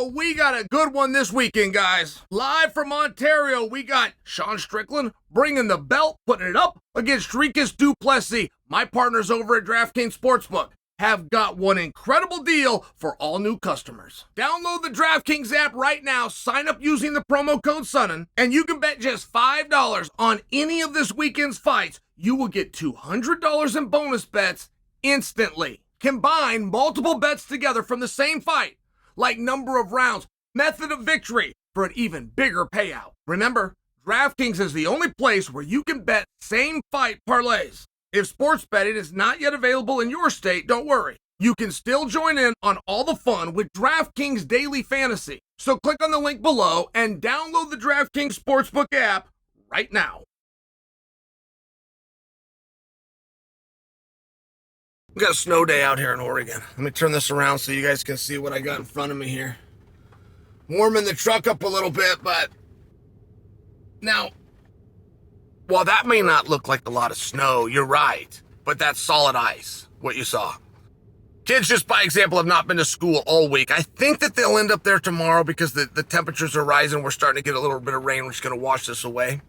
Oh, we got a good one this weekend, guys. Live from Ontario, we got Sean Strickland bringing the belt, putting it up against Dricus du Plessis. My partners over at DraftKings Sportsbook have got one incredible deal for all new customers. Download the DraftKings app right now, sign up using the promo code Sonnen, and you can bet just $5 on any of this weekend's fights. You will get $200 in bonus bets instantly. Combine multiple bets together from the same fight, like number of rounds, method of victory, for an even bigger payout. Remember, DraftKings is the only place where you can bet same fight parlays. If sports betting is not yet available in your state, don't worry. You can still join in on all the fun with DraftKings Daily Fantasy. So click on the link below and download the DraftKings Sportsbook app right now. We got a snow day out here in Oregon. Let me turn this around so you guys can see what I got in front of me here. Warming the truck up a little bit, but now, while that may not look like a lot of snow, you're right, but that's solid ice, what you saw. Kids, just by example, have not been to school all week. I think that they'll end up there tomorrow because the temperatures are rising. We're starting to get a little bit of rain, which is going to wash this away.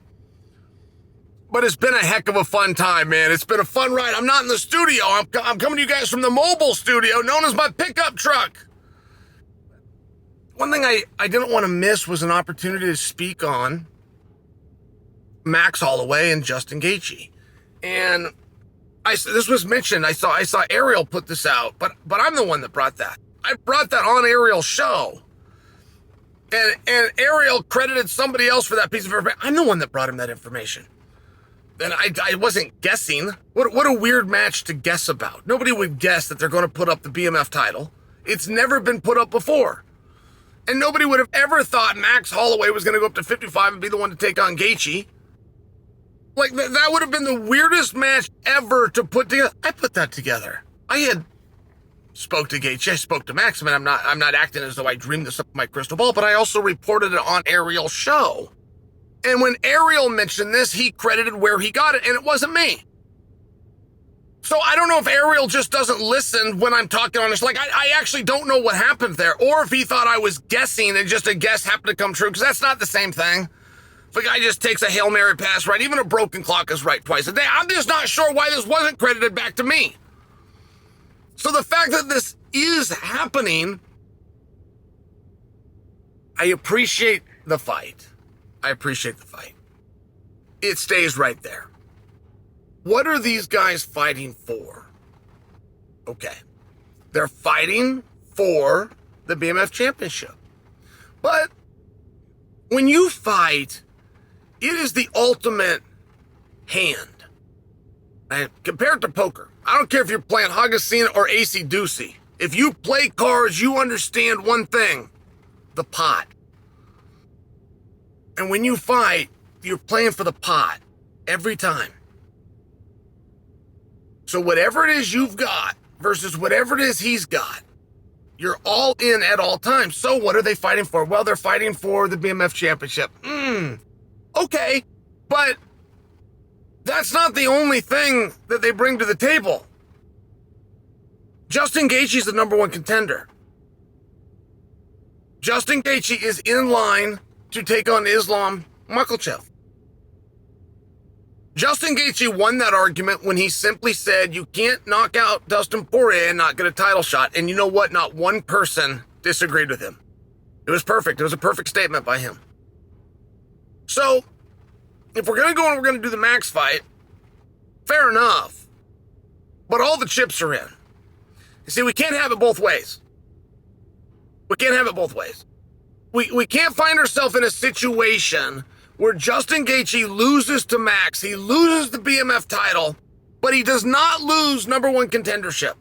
But it's been a heck of a fun time, man. It's been a fun ride. I'm not in the studio. I'm coming to you guys from the mobile studio, known as my pickup truck. One thing I didn't want to miss was an opportunity to speak on Max Holloway and Justin Gaethje. And this was mentioned. I saw Ariel put this out, but I'm the one that brought that. I brought that on Ariel's show. And Ariel credited somebody else for that piece of information. I'm the one that brought him that information. And I wasn't guessing. What a weird match to guess about. Nobody would guess that they're going to put up the BMF title. It's never been put up before. And nobody would have ever thought Max Holloway was going to go up to 55 and be the one to take on Gaethje. Like, that would have been the weirdest match ever to put together. I put that together. I had spoke to Gaethje. I spoke to Max. I mean, I'm not acting as though I dreamed this up in my crystal ball, but I also reported it on Ariel's show. And when Ariel mentioned this, he credited where he got it, and it wasn't me. So I don't know if Ariel just doesn't listen when I'm talking on this. Like, I actually don't know what happened there, or if he thought I was guessing and just a guess happened to come true, because that's not the same thing. If a guy just takes a Hail Mary pass right, even a broken clock is right twice a day. I'm just not sure why this wasn't credited back to me. So the fact that this is happening, I appreciate the fight. I appreciate the fight. It stays right there. What are these guys fighting for? Okay. They're fighting for the BMF championship. But when you fight, it is the ultimate hand. And compared to poker, I don't care if you're playing Hogacina or AC Deucey. If you play cards, you understand one thing: the pot. And when you fight, you're playing for the pot every time. So whatever it is you've got versus whatever it is he's got, you're all in at all times. So what are they fighting for? Well, they're fighting for the BMF championship. Okay, but that's not the only thing that they bring to the table. Justin Gaethje is the number one contender. Justin Gaethje is in line to take on Islam Makhachev. Justin Gaethje won that argument when he simply said, you can't knock out Dustin Poirier and not get a title shot. And you know what? Not one person disagreed with him. It was perfect. It was a perfect statement by him. So, if we're going to go and we're going to do the Max fight, fair enough. But all the chips are in. You see, we can't have it both ways. We can't have it both ways. We can't find ourselves in a situation where Justin Gaethje loses to Max. He loses the BMF title, but he does not lose number one contendership.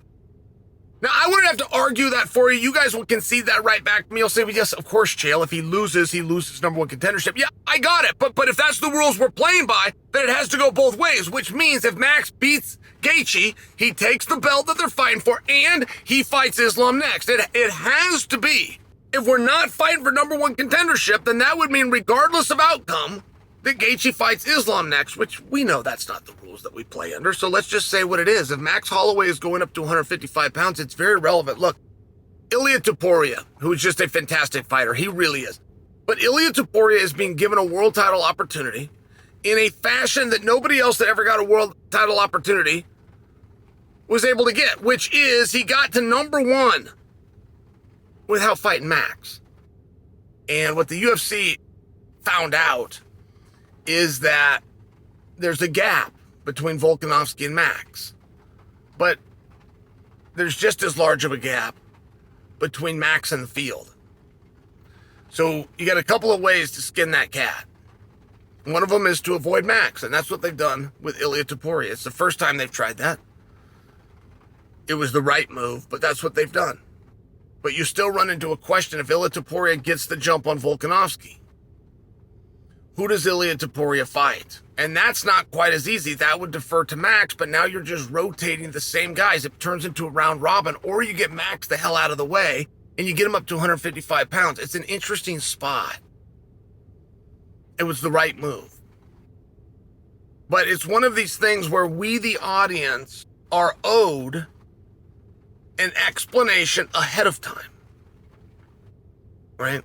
Now, I wouldn't have to argue that for you. You guys will concede that right back to me. You'll say, well, yes, of course, Chael. If he loses number one contendership. Yeah, I got it. But if that's the rules we're playing by, then it has to go both ways, which means if Max beats Gaethje, he takes the belt that they're fighting for, and he fights Islam next. It has to be. If we're not fighting for number one contendership, then that would mean regardless of outcome, that Gaethje fights Islam next, which we know that's not the rules that we play under. So let's just say what it is. If Max Holloway is going up to 155 pounds, it's very relevant. Look, Ilia Topuria, who is just a fantastic fighter. He really is. But Ilia Topuria is being given a world title opportunity in a fashion that nobody else that ever got a world title opportunity was able to get, which is he got to number one without fighting Max. And what the UFC found out is that there's a gap between Volkanovski and Max. But there's just as large of a gap between Max and the field. So you got a couple of ways to skin that cat. One of them is to avoid Max, and that's what they've done with Ilia Topuria. It's the first time they've tried that. It was the right move, but that's what they've done. But you still run into a question if Ilia Topuria gets the jump on Volkanovski. Who does Ilia Topuria fight? And that's not quite as easy. That would defer to Max, but now you're just rotating the same guys. It turns into a round robin, or you get Max the hell out of the way, and you get him up to 155 pounds. It's an interesting spot. It was the right move. But it's one of these things where we, the audience, are owed an explanation ahead of time. Right?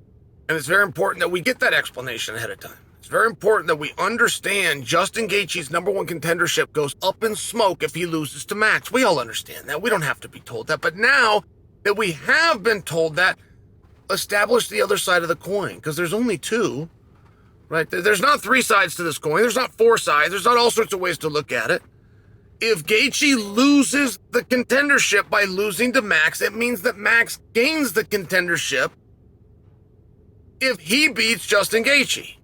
And it's very important that we get that explanation ahead of time. It's very important that we understand Justin Gaethje's number one contendership goes up in smoke if he loses to Max. We all understand that. We don't have to be told that. But now that we have been told that, establish the other side of the coin, because there's only two, right? There's not three sides to this coin. There's not four sides. There's not all sorts of ways to look at it. If Gaethje loses the contendership by losing to Max, it means that Max gains the contendership if he beats Justin Gaethje.